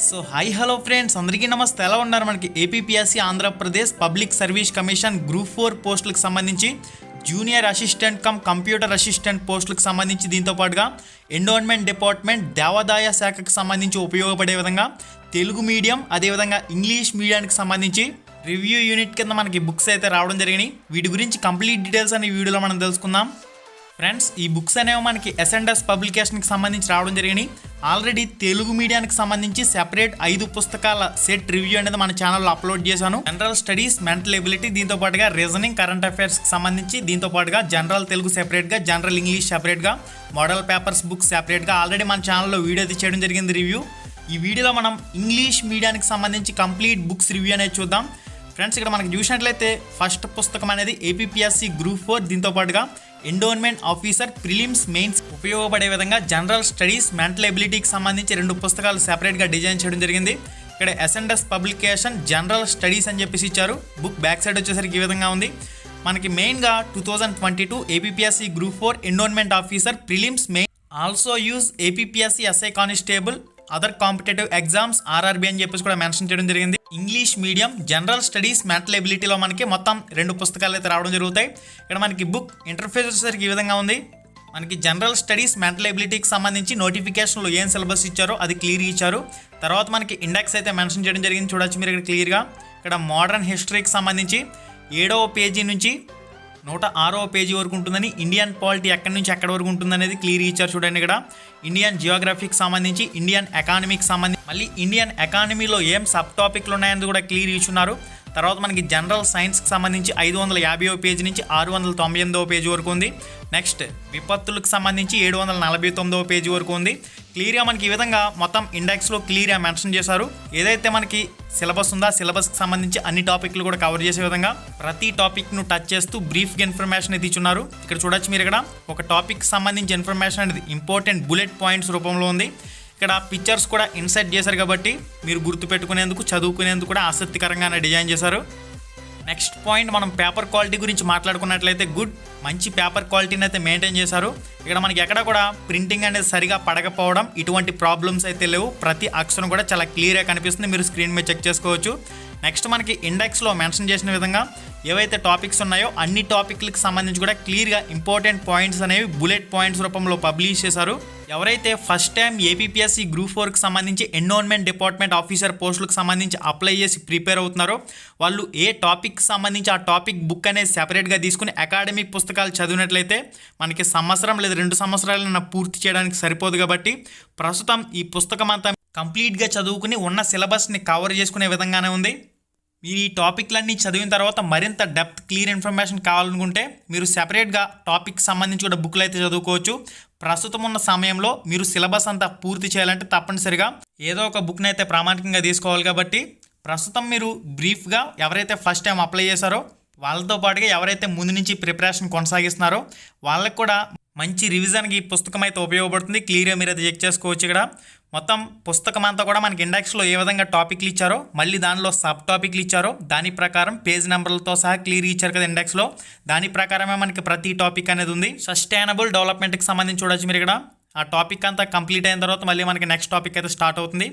So hi hello friends, అందరికీ నమస్తే. ఎలా ఉన్నారు? మనకి APPSC Andhra Pradesh public service commission group 4 పోస్టులకు సంబంధించి junior assistant cum computer assistant పోస్టులకు సంబంధించి దీంతో పాటుగా ఎండోన్మెంట్ డిపార్ట్మెంట్ దేవాదాయ శాఖకు సంబంధించి ఉపయోగపడే విధంగా తెలుగు మీడియం అదేవిధంగా ఇంగ్లీష్ మీడియానికి సంబంధించి రివ్యూ యూనిట్ కింద మనకి బుక్స్ అయితే రావడం జరిగినాయి. వీటి గురించి కంప్లీట్ డీటెయిల్స్ అనే వీడియోలో మనం తెలుసుకుందాం. ఫ్రెండ్స్, ఈ బుక్స్ అనేవి మనకి ఎస్ఎండ్ఎస్ పబ్లికేషన్కి సంబంధించి రావడం జరిగినాయి. ఆల్రెడీ తెలుగు మీడియానికి సంబంధించి సెపరేట్ 5 పుస్తకాల సెట్ రివ్యూ అనేది మన ఛానల్లో అప్లోడ్ చేశాను. జనరల్ స్టడీస్, మెంటల్ ఎబిలిటీ, దీంతో పాటుగా రీజనింగ్, కరెంట్ అఫైర్స్కి సంబంధించి, దీంతో పాటుగా జనరల్ తెలుగు సెపరేట్గా, జనరల్ ఇంగ్లీష్ సెపరేట్గా, మోడల్ పేపర్స్ బుక్స్ సెపరేట్గా ఆల్రెడీ మన ఛానల్లో వీడియో అయితే చేయడం జరిగింది రివ్యూ. ఈ వీడియోలో మనం ఇంగ్లీష్ మీడియానికి సంబంధించి కంప్లీట్ బుక్స్ రివ్యూ అనేది చూద్దాం. ఫ్రెండ్స్, ఇక్కడ మనకి చూసినట్లయితే ఫస్ట్ పుస్తకం అనేది ఏపీపీఎస్సీ గ్రూప్ 4, దీంతో పాటుగా ఎండోన్మెంట్ ఆఫీసర్ ప్రిలిమ్స్ మెయిన్స్ ఉపయోగపడే విధంగా జనరల్ స్టడీస్, మెంటల్ ఎబిలిటీకి సంబంధించి 2 పుస్తకాలు సెపరేట్గా డిజైన్ చేయడం జరిగింది. ఇక్కడ ఎస్ఎండ్ఎస్ పబ్లికేషన్ జనరల్ స్టడీస్ అని చెప్పేసి ఇచ్చారు. బుక్ బ్యాక్ సైడ్ వచ్చేసరికి ఈ విధంగా ఉంది. మనకి మెయిన్గా 2022 APPSC group 4 endowment officer prelims main also use APPSC SI constable other competitive exams RRB అని చెప్పేసి కూడా మెన్షన్ చేయడం జరిగింది. English medium general studies mental ఎబిలిటీలో మనకి మొత్తం 2 పుస్తకాలు అయితే రావడం జరుగుతాయి. ఇక్కడ మనకి బుక్ ఇంటర్ఫేస్ వచ్చేసరికి ఈ విధంగా ఉంది. మనకి జనరల్ స్టడీస్ మెంటల్ ఎబిలిటీకి సంబంధించి నోటిఫికేషన్లో ఏం సిలబస్ ఇచ్చారో అది క్లియర్ ఇచ్చారు. తర్వాత మనకి ఇండెక్స్ అయితే మెన్షన్ చేయడం జరిగింది. చూడొచ్చు మీరు ఇక్కడ క్లియర్గా. ఇక్కడ మోడర్న్ హిస్టరీకి సంబంధించి 7వ పేజీ నుంచి 106వ పేజీ వరకు ఉంటుందని, ఇండియన్ పాలిటీ ఎక్కడి నుంచి ఎక్కడి వరకు ఉంటుందనేది క్లియర్ ఇచ్చారు. చూడండి ఇక్కడ ఇండియన్ జియోగ్రఫీకి సంబంధించి, ఇండియన్ ఎకానమీకి సంబంధించి, మళ్ళీ ఇండియన్ ఎకానమీలో ఏం సబ్ టాపిక్లు ఉన్నాయని కూడా క్లియర్ ఇచ్చున్నారు. తర్వాత మనకి జనరల్ సైన్స్కి సంబంధించి 550వ పేజీ నుంచి 698వ పేజీ వరకు ఉంది. నెక్స్ట్ విపత్తులకు సంబంధించి 749వ పేజీ వరకు ఉంది. క్లియర్గా మనకి ఈ విధంగా మొత్తం ఇండెక్స్లో క్లియర్గా మెన్షన్ చేశారు. ఏదైతే మనకి సిలబస్ ఉందో ఆ సిలబస్కి సంబంధించి అన్ని టాపిక్లు కూడా కవర్ చేసే విధంగా ప్రతి టాపిక్ను టచ్ చేస్తూ బ్రీఫ్గా ఇన్ఫర్మేషన్ అయితే ఇచ్చున్నారు. ఇక్కడ చూడొచ్చు మీరు, ఇక్కడ ఒక టాపిక్ సంబంధించి ఇన్ఫర్మేషన్ అనేది ఇంపార్టెంట్ బుల్లెట్ పాయింట్స్ రూపంలో ఉంది. ఇక్కడ పిక్చర్స్ కూడా ఇన్సర్ట్ చేశారు కాబట్టి మీరు గుర్తుపెట్టుకునేందుకు, చదువుకునేందుకు కూడా ఆసక్తికరంగానే డిజైన్ చేశారు. నెక్స్ట్ పాయింట్, మనం పేపర్ క్వాలిటీ గురించి మాట్లాడుకున్నట్లయితే మంచి పేపర్ క్వాలిటీని అయితే మెయింటైన్ చేశారు. ఇక్కడ మనకి ఎక్కడ కూడా ప్రింటింగ్ అనేది సరిగా పడకపోవడం, ఇటువంటి ప్రాబ్లమ్స్ అయితే లేవు. ప్రతి అక్షరం కూడా చాలా క్లియర్గా కనిపిస్తుంది, మీరు స్క్రీన్ మీద చెక్ చేసుకోవచ్చు. నెక్స్ట్ మనకి ఇండెక్స్లో మెన్షన్ చేసిన విధంగా ఏవైతే టాపిక్స్ ఉన్నాయో అన్ని టాపిక్లకు సంబంధించి కూడా క్లియర్గా ఇంపార్టెంట్ పాయింట్స్ అనేవి బుల్లెట్ పాయింట్స్ రూపంలో పబ్లిష్ చేశారు. ఎవరైతే ఫస్ట్ టైం ఏపీపీఎస్సీ గ్రూప్ 4కి సంబంధించి ఎండోన్మెంట్ డిపార్ట్మెంట్ ఆఫీసర్ పోస్టులకు సంబంధించి అప్లై చేసి ప్రిపేర్ అవుతున్నారో వాళ్ళు ఏ టాపిక్కి సంబంధించి ఆ టాపిక్ బుక్ అనేది సెపరేట్గా తీసుకుని అకాడమిక్ పుస్తకాలు చదివినట్లయితే మనకి సంవత్సరం లేదా 2 సంవత్సరాలైనా పూర్తి చేయడానికి సరిపోదు. కాబట్టి ప్రస్తుతం ఈ పుస్తకం అంతా కంప్లీట్గా చదువుకుని ఉన్న సిలబస్ని కవర్ చేసుకునే విధంగానే ఉంది. మీరు ఈ టాపిక్లన్నీ చదివిన తర్వాత మరింత డెప్త్ క్లియర్ ఇన్ఫర్మేషన్ కావాలనుకుంటే మీరు సెపరేట్గా టాపిక్ సంబంధించి కూడా బుక్లు అయితే చదువుకోవచ్చు. ప్రస్తుతం ఉన్న సమయంలో మీరు సిలబస్ అంతా పూర్తి చేయాలంటే తప్పనిసరిగా ఏదో ఒక బుక్ని అయితే ప్రామాణికంగా తీసుకోవాలి. కాబట్టి ప్రస్తుతం మీరు బ్రీఫ్గా ఎవరైతే ఫస్ట్ టైం అప్లై చేశారో వాళ్ళతో పాటుగా ఎవరైతే ముందు నుంచి ప్రిపరేషన్ కొనసాగిస్తున్నారో వాళ్ళకి కూడా మంచి రివిజన్కి ఈ పుస్తకం అయితే ఉపయోగపడుతుంది. క్లియర్గా మీరు అయితే చెక్ చేసుకోవచ్చు. ఇక్కడ మొత్తం పుస్తకం అంతా కూడా మనకి ఇండెక్స్లో ఏ విధంగా టాపిక్లు ఇచ్చారో, మళ్ళీ దానిలో సబ్ టాపిక్లు ఇచ్చారో దాని ప్రకారం పేజ్ నెంబర్లతో సహా క్లియర్ ఇచ్చారు కదా ఇండెక్స్లో. దాని ప్రకారమే మనకి ప్రతి టాపిక్ అనేది ఉంది. సస్టైనబుల్ డెవలప్మెంట్కి సంబంధించి చూడొచ్చు మీరు ఇక్కడ. ఆ టాపిక్ అంతా కంప్లీట్ అయిన తర్వాత మళ్ళీ మనకి నెక్స్ట్ టాపిక్ అయితే స్టార్ట్ అవుతుంది.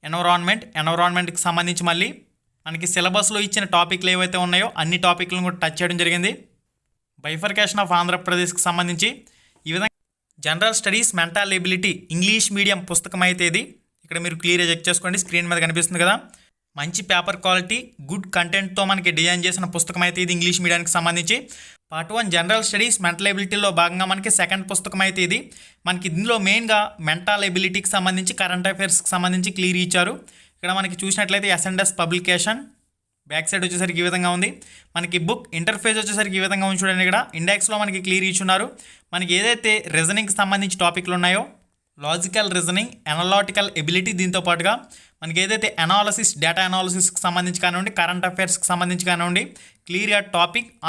ఎన్విరాన్మెంట్కి సంబంధించి మళ్ళీ మనకి సిలబస్లో ఇచ్చిన టాపిక్లు ఏవైతే ఉన్నాయో అన్ని టాపిక్లను కూడా టచ్ చేయడం జరిగింది. బైఫర్కేషన్ ఆఫ్ ఆంధ్రప్రదేశ్కి సంబంధించి ఈ విధంగా general studies mental ability English medium పుస్తకం అయితే ఇది. ఇక్కడ మీరు క్లియర్గా చెక్ చేసుకోండి, స్క్రీన్ మీద కనిపిస్తుంది కదా. మంచి పేపర్ క్వాలిటీ, గుడ్ కంటెంట్తో మనకి డిజైన్ చేసిన పుస్తకం అయితే ఇది ఇంగ్లీష్ మీడియానికి సంబంధించి. పార్ట్ 1 జనరల్ స్టడీస్ మెంటల్ ఎబిలిటీలో భాగంగా మనకి సెకండ్ పుస్తకం అయితే ఇది. మనకి ఇందులో మెయిన్గా మెంటల్ ఎబిలిటీకి సంబంధించి, కరెంట్ అఫైర్స్కి సంబంధించి క్లియర్ ఇచ్చారు. ఇక్కడ మనకి చూసినట్లయితే ఎస్ఎండ్ఎస్ పబ్లికేషన్ బ్యాక్ సైడ్ వచ్చేసరికి ఈ విధంగా ఉంది. మనకి బుక్ ఇంటర్ఫేస్ వచ్చేసరికి ఈ విధంగా ఉంది. చూడండి ఇక్కడ ఇండెక్స్లో మనకి క్లియర్ ఇచ్చున్నారు. మనకి ఏదైతే రీజనింగ్కి సంబంధించి టాపిక్లు ఉన్నాయో లాజికల్ రీజనింగ్, అనలాటికల్ ఎబిలిటీ, దీంతో పాటుగా మనకి ఏదైతే అనాలిసిస్, డేటా అనాలిసిస్కి సంబంధించి కానివ్వండి, కరెంట్ అఫైర్స్కి సంబంధించి కానివ్వండి, క్లియర్గా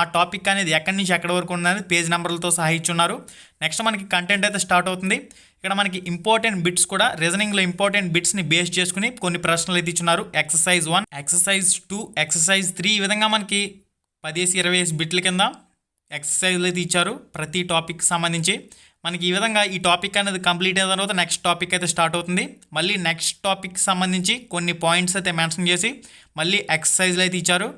ఆ టాపిక్ అనేది ఎక్కడి నుంచి ఎక్కడి వరకు ఉన్నది పేజ్ నెంబర్లతో సహా ఇచ్చున్నారు. నెక్స్ట్ మనకి కంటెంట్ అయితే స్టార్ట్ అవుతుంది. ఇక్కడ మనకి ఇంపార్టెంట్ బిట్స్ కూడా రీజనింగ్లో ఇంపార్టెంట్ బిట్స్ని బేస్ చేసుకుని కొన్ని ప్రశ్నలు అయితే ఇచ్చున్నారు. ఎక్సర్సైజ్ 1, ఎక్సర్సైజ్ 2, ఎక్సర్సైజ్ 3 ఈ విధంగా మనకి 10-20 బిట్ల కింద ఎక్సర్సైజ్లు అయితే ఇచ్చారు ప్రతి టాపిక్కి సంబంధించి. మనకి ఈ విధంగా ఈ టాపిక్ అనేది కంప్లీట్ అయిన తర్వాత నెక్స్ట్ టాపిక్ అయితే స్టార్ట్ అవుతుంది. మళ్ళీ నెక్స్ట్ టాపిక్ సంబంధించి కొన్ని పాయింట్స్ అయితే మెన్షన్ చేసి మళ్ళీ ఎక్సర్సైజ్లు అయితే ఇచ్చారు.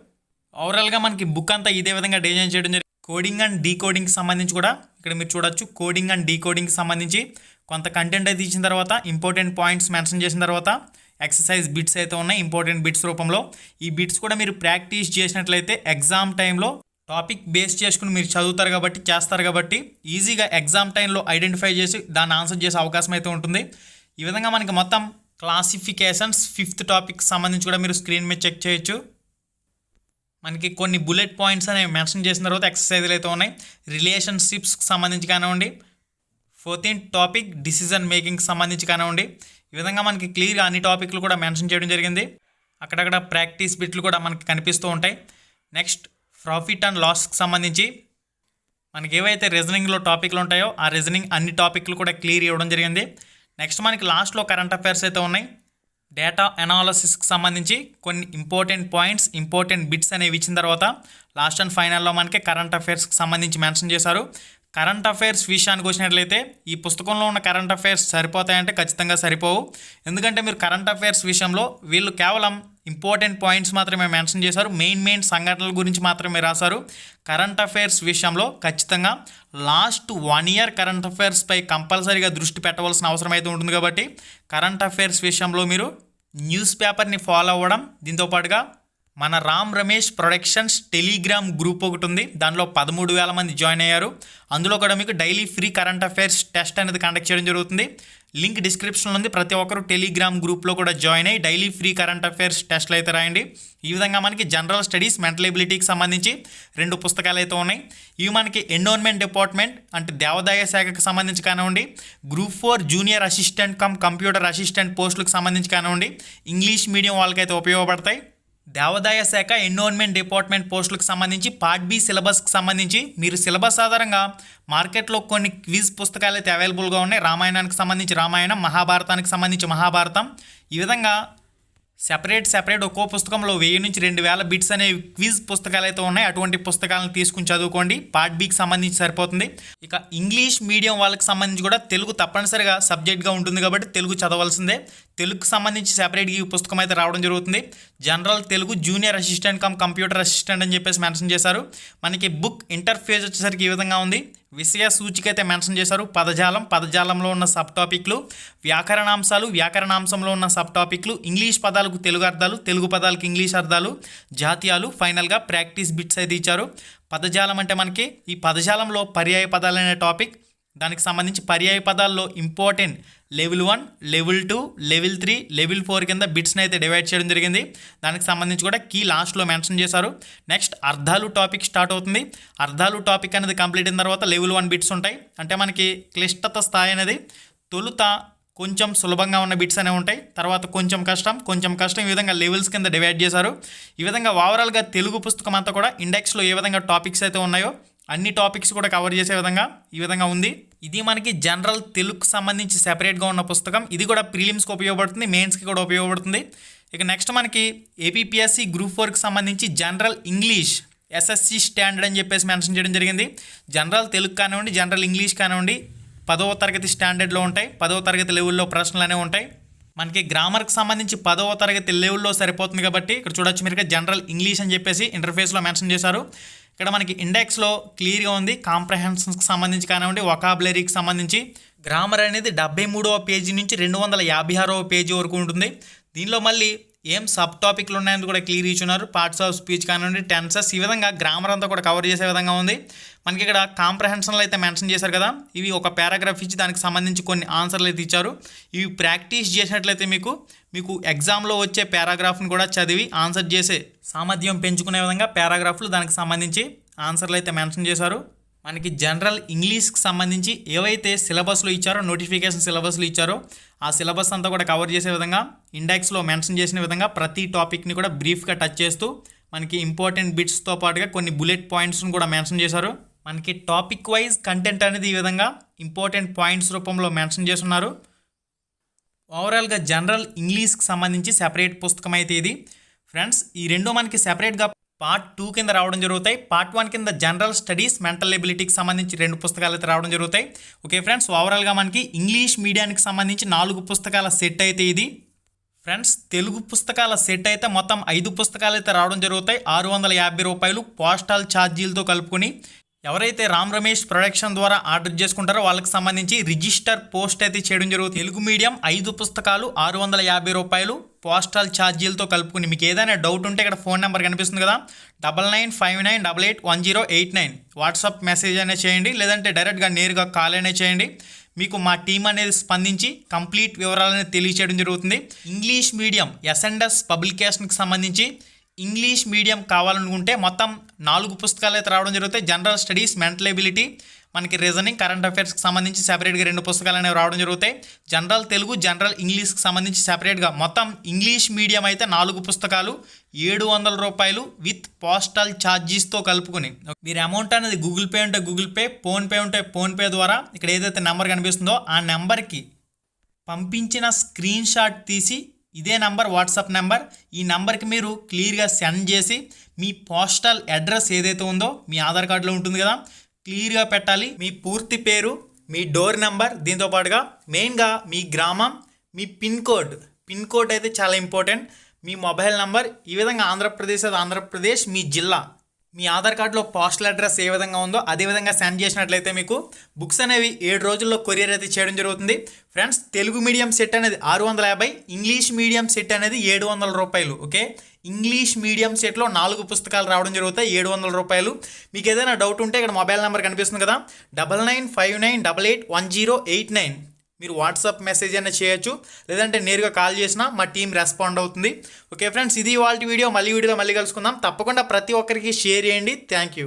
ఓవరాల్గా మనకి బుక్ అంతా ఇదే విధంగా డిజైన్ చేయడం జరిగింది. కోడింగ్ అండ్ డీకోడింగ్కి సంబంధించి కూడా ఇక్కడ మీరు చూడొచ్చు. కోడింగ్ అండ్ డీకోడింగ్కి సంబంధించి కొంత కంటెంట్ అయితే ఇచ్చిన తర్వాత ఇంపార్టెంట్ పాయింట్స్ మెన్షన్ చేసిన తర్వాత ఎక్సర్సైజ్ బిట్స్ అయితే ఉన్నాయి ఇంపార్టెంట్ బిట్స్ రూపంలో. ఈ బిట్స్ కూడా మీరు ప్రాక్టీస్ చేసినట్లయితే ఎగ్జామ్ టైంలో టాపిక్ బేస్ చేసుకుని మీరు చదువుతారు కాబట్టి చేస్తారు కాబట్టి ఈజీగా ఎగ్జామ్ టైంలో ఐడెంటిఫై చేసి దాన్ని ఆన్సర్ చేసే అవకాశం అయితే ఉంటుంది. ఈ విధంగా మనకి మొత్తం క్లాసిఫికేషన్స్ 5th టాపిక్ సంబంధించి కూడా మీరు స్క్రీన్ మీద చెక్ చేయొచ్చు. మనకి కొన్ని బుల్లెట్ పాయింట్స్ అనేవి మెన్షన్ చేసిన తర్వాత ఎక్సర్సైజ్లు అయితే ఉన్నాయి. రిలేషన్షిప్స్కి సంబంధించి కానివ్వండి, 14th టాపిక్ డిసిజన్ మేకింగ్కి సంబంధించి కానివ్వండి, ఈ విధంగా మనకి క్లియర్గా అన్ని టాపిక్లు కూడా మెన్షన్ చేయడం జరిగింది. అక్కడక్కడ ప్రాక్టీస్ బిట్లు కూడా మనకి కనిపిస్తూ ఉంటాయి. నెక్స్ట్ ప్రాఫిట్ అండ్ లాస్కి సంబంధించి మనకి ఏవైతే రీజనింగ్లో టాపిక్లు ఉంటాయో ఆ రీజనింగ్ అన్ని టాపిక్లు కూడా క్లియర్ ఇవ్వడం జరిగింది. నెక్స్ట్ మనకి లాస్ట్లో కరెంట్ అఫైర్స్ అయితే ఉన్నాయి. డేటా అనాలిసిస్కి సంబంధించి కొన్ని ఇంపార్టెంట్ పాయింట్స్ ఇంపార్టెంట్ బిట్స్ అనేవి ఇచ్చిన తర్వాత లాస్ట్ అండ్ ఫైనల్లో మనకి కరెంట్ అఫైర్స్కి సంబంధించి మెన్షన్ చేశారు. కరెంట్ అఫైర్స్ విషయానికి వచ్చినట్లయితే ఈ పుస్తకంలో ఉన్న కరెంట్ అఫైర్స్ సరిపోతాయంటే ఖచ్చితంగా సరిపోవు. ఎందుకంటే మీరు కరెంట్ అఫైర్స్ విషయంలో వీళ్ళు కేవలం ఇంపార్టెంట్ పాయింట్స్ మాత్రమే మెన్షన్ చేశారు. మెయిన్ సంఘటనల గురించి మాత్రమే రాశారు. కరెంట్ అఫైర్స్ విషయంలో ఖచ్చితంగా లాస్ట్ 1 year కరెంట్ అఫైర్స్పై కంపల్సరీగా దృష్టి పెట్టవలసిన అవసరం అయితే ఉంటుంది. కాబట్టి కరెంట్ అఫైర్స్ విషయంలో మీరు న్యూస్ పేపర్ని ఫాలో అవ్వడం, దీంతోపాటుగా మన Ram Ramesh productions Telegram group ఒకటి ఉంది. దానిలో 13,000 మంది జాయిన్ అయ్యారు. అందులో కూడా మీకు daily free current affairs test అనేది కండక్ట్ చేయడం జరుగుతుంది. లింక్ డిస్క్రిప్షన్లో ఉంది. ప్రతి ఒక్కరు టెలిగ్రామ్ గ్రూప్లో కూడా జాయిన్ అయ్యి డైలీ ఫ్రీ కరెంట్ అఫైర్స్ టెస్ట్లు అయితే రాయండి. ఈ విధంగా మనకి జనరల్ స్టడీస్ మెంటల్ ఎబిలిటీకి సంబంధించి 2 పుస్తకాలు అయితే ఉన్నాయి. ఇవి మనకి ఎండోన్మెంట్ డిపార్ట్మెంట్ అంటే దేవాదాయ శాఖకు సంబంధించి కానివ్వండి, group 4 junior assistant computer assistant పోస్టులకు సంబంధించి కానివ్వండి, ఇంగ్లీష్ మీడియం వాళ్ళకైతే ఉపయోగపడతాయి. దేవాదాయ శాఖ ఎండోన్మెంట్ డిపార్ట్మెంట్ పోస్టులకు సంబంధించి పార్ట్ బి సిలబస్కి సంబంధించి మీరు సిలబస్ ఆధారంగా మార్కెట్లో కొన్ని క్విజ్ పుస్తకాలు అయితే అవైలబుల్గా ఉన్నాయి. రామాయణానికి సంబంధించి రామాయణం, మహాభారతానికి సంబంధించి మహాభారతం, ఈ విధంగా సెపరేట్ ఒక్కో పుస్తకంలో 1000 నుంచి 2000 బిట్స్ అనే క్విజ్ పుస్తకాలు అయితే ఉన్నాయి. అటువంటి పుస్తకాలను తీసుకుని చదువుకోండి. పార్ట్ బికి సంబంధించి సరిపోతుంది. ఇక ఇంగ్లీష్ మీడియం వాళ్ళకి సంబంధించి కూడా తెలుగు తప్పనిసరిగా సబ్జెక్ట్గా ఉంటుంది కాబట్టి తెలుగు చదవాల్సిందే. తెలుగుకు సంబంధించి సెపరేట్గా ఈ పుస్తకం అయితే రావడం జరుగుతుంది. General Telugu junior assistant computer assistant అని చెప్పేసి మెన్షన్ చేశారు. మనకి బుక్ ఇంటర్ఫేస్ వచ్చేసరికి ఈ విధంగా ఉంది. విషయ సూచిక అయితే మెన్షన్ చేశారు. పదజాలంలో ఉన్న సబ్ టాపిక్లు, వ్యాకరణాంశంలో ఉన్న సబ్ టాపిక్లు, ఇంగ్లీష్ పదాలకు తెలుగు అర్థాలు, తెలుగు పదాలకు ఇంగ్లీష్ అర్థాలు, జాతీయాలు, ఫైనల్గా ప్రాక్టీస్ బిట్స్ అయితే ఇచ్చారు. పదజాలం అంటే మనకి ఈ పదజాలంలో పర్యాయ పదాలు అనే టాపిక్, దానికి సంబంధించి పర్యాయ పదాల్లో important level 1, level 2, level 3, level 4 కింద బిట్స్ని అయితే డివైడ్ చేయడం జరిగింది. దానికి సంబంధించి కూడా కీ లాస్ట్లో మెన్షన్ చేశారు. నెక్స్ట్ అర్థాలు టాపిక్ స్టార్ట్ అవుతుంది. అర్థాలు టాపిక్ అనేది కంప్లీట్ అయిన తర్వాత లెవెల్ 1 బిట్స్ ఉంటాయి. అంటే మనకి క్లిష్టత స్థాయి అనేది తొలుత కొంచెం సులభంగా ఉన్న బిట్స్ అనేవి ఉంటాయి. తర్వాత కొంచెం కష్టం ఈ విధంగా లెవెల్స్ కింద డివైడ్ చేశారు. ఈ విధంగా ఓవరాల్గా తెలుగు పుస్తకం అంతా కూడా ఇండెక్స్లో ఏ విధంగా టాపిక్స్ అయితే ఉన్నాయో అన్ని టాపిక్స్ కూడా కవర్ చేసే విధంగా ఈ విధంగా ఉంది. ఇది మనకి జనరల్ తెలుగుకు సంబంధించి సెపరేట్గా ఉన్న పుస్తకం. ఇది కూడా ప్రిలిమ్స్కి ఉపయోగపడుతుంది, మెయిన్స్కి కూడా ఉపయోగపడుతుంది. ఇక నెక్స్ట్ మనకి ఏపీపీఎస్సీ గ్రూప్ 4కి సంబంధించి జనరల్ ఇంగ్లీష్ ఎస్ఎస్సి స్టాండర్డ్ అని చెప్పేసి మెన్షన్ చేయడం జరిగింది. జనరల్ తెలుగు కానివ్వండి, జనరల్ ఇంగ్లీష్ కానివ్వండి 10వ తరగతి స్టాండర్డ్లో ఉంటాయి. 10వ తరగతి లెవెల్లో ప్రశ్నలు అనేవి ఉంటాయి. మనకి గ్రామర్కి సంబంధించి 10వ తరగతి లెవెల్లో సరిపోతుంది కాబట్టి ఇక్కడ చూడొచ్చు మీరు జనరల్ ఇంగ్లీష్ అని చెప్పేసి ఇంటర్ఫేస్లో మెన్షన్ చేశారు. ఇక్కడ మనకి ఇండెక్స్లో క్లియర్గా ఉంది. కాంప్రహెన్షన్స్కి సంబంధించి కానివ్వండి, వొకాబులరీకి సంబంధించి గ్రామర్ అనేది 73వ పేజీ నుంచి 256వ పేజీ వరకు ఉంటుంది. దీనిలో మళ్ళీ ఏం సబ్ టాపిక్లు ఉన్నాయని కూడా క్లియర్ ఇచ్చున్నారు. పార్ట్స్ ఆఫ్ స్పీచ్ కానివ్వండి, టెన్సెస్, ఈ విధంగా గ్రామర్ అంతా కూడా కవర్ చేసే విధంగా ఉంది. మనకి ఇక్కడ కాంప్రహెన్షన్లు అయితే మెన్షన్ చేశారు కదా, ఇవి ఒక పారాగ్రాఫ్ ఇచ్చి దానికి సంబంధించి కొన్ని ఆన్సర్లు అయితే ఇచ్చారు. ఇవి ప్రాక్టీస్ చేసినట్లయితే మీకు ఎగ్జామ్లో వచ్చే పారాగ్రాఫ్ని కూడా చదివి ఆన్సర్ చేసే సామర్థ్యం పెంచుకునే విధంగా పారాగ్రాఫ్లు దానికి సంబంధించి ఆన్సర్లు అయితే మెన్షన్ చేశారు. మనకి జనరల్ ఇంగ్లీష్కి సంబంధించి ఏవైతే సిలబస్లో ఇచ్చారో, నోటిఫికేషన్ సిలబస్లు ఇచ్చారో ఆ సిలబస్ అంతా కూడా కవర్ చేసే విధంగా ఇండెక్స్లో మెన్షన్ చేసిన విధంగా ప్రతి టాపిక్ని కూడా బ్రీఫ్గా టచ్ చేస్తూ మనకి ఇంపార్టెంట్ బిట్స్తో పాటుగా కొన్ని బుల్లెట్ పాయింట్స్ని కూడా మెన్షన్ చేశారు. మనకి టాపిక్ వైజ్ కంటెంట్ అనేది ఈ విధంగా ఇంపార్టెంట్ పాయింట్స్ రూపంలో మెన్షన్ చేస్తున్నారు. ఓవరాల్గా జనరల్ ఇంగ్లీష్కి సంబంధించి సెపరేట్ పుస్తకం అయితే ఇది ఫ్రెండ్స్. ఈ రెండు మనకి సెపరేట్గా పార్ట్ 2 కింద రావడం జరుగుతాయి. పార్ట్ 1 కింద జనరల్ స్టడీస్ మెంటల్ ఎబిలిటీకి సంబంధించి 2 పుస్తకాలు అయితే రావడం జరుగుతాయి. ఓకే ఫ్రెండ్స్, ఓవరాల్గా మనకి ఇంగ్లీష్ మీడియానికి సంబంధించి 4 పుస్తకాల సెట్ అయితే ఇది. ఫ్రెండ్స్, తెలుగు పుస్తకాల సెట్ అయితే మొత్తం 5 పుస్తకాలు అయితే రావడం జరుగుతాయి. 650 రూపాయలు పోస్టల్ ఛార్జీలతో కలుపుకొని. ఎవరైతే రామ్ రమేష్ ప్రొడక్షన్ ద్వారా ఆర్డర్ చేసుకుంటారో వాళ్ళకి సంబంధించి రిజిస్టర్ పోస్ట్ అయితే చేయడం జరుగుతుంది. తెలుగు మీడియం 5 పుస్తకాలు 650 రూపాయలు పోస్టల్ ఛార్జీలతో కలుపుకుని. మీకు ఏదైనా డౌట్ ఉంటే ఇక్కడ ఫోన్ నెంబర్ కనిపిస్తుంది కదా, 9959881089 వాట్సాప్ మెసేజ్ అనేది చేయండి, లేదంటే డైరెక్ట్గా నేరుగా కాల్ అనేది చేయండి. మీకు మా టీం అనేది స్పందించి కంప్లీట్ వివరాలను తెలియచేయడం జరుగుతుంది. ఇంగ్లీష్ మీడియం ఎస్ఎండ్ఎస్ పబ్లికేషన్కి సంబంధించి ఇంగ్లీష్ మీడియం కావాలనుకుంటే మొత్తం 4 పుస్తకాలు అయితే రావడం జరుగుతాయి. జనరల్ స్టడీస్ మెంటల్ ఎబిలిటీ, మనకి రీజనింగ్, కరెంట్ అఫైర్స్కి సంబంధించి సెపరేట్గా 2 పుస్తకాలు అనేవి రావడం జరుగుతాయి. జనరల్ తెలుగు, జనరల్ ఇంగ్లీష్కి సంబంధించి సెపరేట్గా మొత్తం ఇంగ్లీష్ మీడియం అయితే 4 పుస్తకాలు 700 రూపాయలు విత్ పోస్టల్ ఛార్జీస్తో కలుపుకొని. మీరు అమౌంట్ అనేది గూగుల్ పే ఉంటే గూగుల్ పే, ఫోన్పే ఉంటే ఫోన్పే ద్వారా ఇక్కడ ఏదైతే నెంబర్ కనిపిస్తుందో ఆ నెంబర్కి పంపించిన స్క్రీన్ షాట్ తీసి, ఇదే నెంబర్ వాట్సాప్ నెంబర్, ఈ నెంబర్కి మీరు క్లియర్గా సెండ్ చేసి మీ పోస్టల్ అడ్రస్ ఏదైతే ఉందో మీ ఆధార్ కార్డులో ఉంటుంది కదా, క్లియర్గా పెట్టాలి. మీ పూర్తి పేరు, మీ డోర్ నెంబర్, దీంతో పాటుగా మెయిన్గా మీ గ్రామం, మీ పిన్ కోడ్ అయితే చాలా ఇంపార్టెంట్, మీ మొబైల్ నెంబర్, ఈ విధంగా ఆంధ్రప్రదేశ్, మీ జిల్లా, మీ ఆధార్ కార్డులో పోస్టల్ అడ్రస్ ఏ విధంగా ఉందో అదే విధంగా సెండ్ చేసినట్లయితే మీకు బుక్స్ అనేవి 7 రోజుల్లో కొరియర్ అయితే చేయడం జరుగుతుంది. ఫ్రెండ్స్, తెలుగు మీడియం సెట్ అనేది 650, ఇంగ్లీష్ మీడియం సెట్ అనేది 700 రూపాయలు. ఓకే, ఇంగ్లీష్ మీడియం సెట్లో 4 పుస్తకాలు రావడం జరుగుతాయి, 700 రూపాయలు. మీకు ఏదైనా డౌట్ ఉంటే ఇక్కడ మొబైల్ నెంబర్ కనిపిస్తుంది కదా, 9959881089 మీరు వాట్సాప్ మెసేజ్ అయినా చేయొచ్చు, లేదంటే నేరుగా కాల్ చేసినా మా టీం రెస్పాండ్ అవుతుంది. ఓకే ఫ్రెండ్స్, ఇది ఇవాల్టి వీడియో. మళ్ళీ వీడియోలో మళ్ళీ కలుసుకుందాం. తప్పకుండా ప్రతి ఒక్కరికి షేర్ చేయండి. Thank you.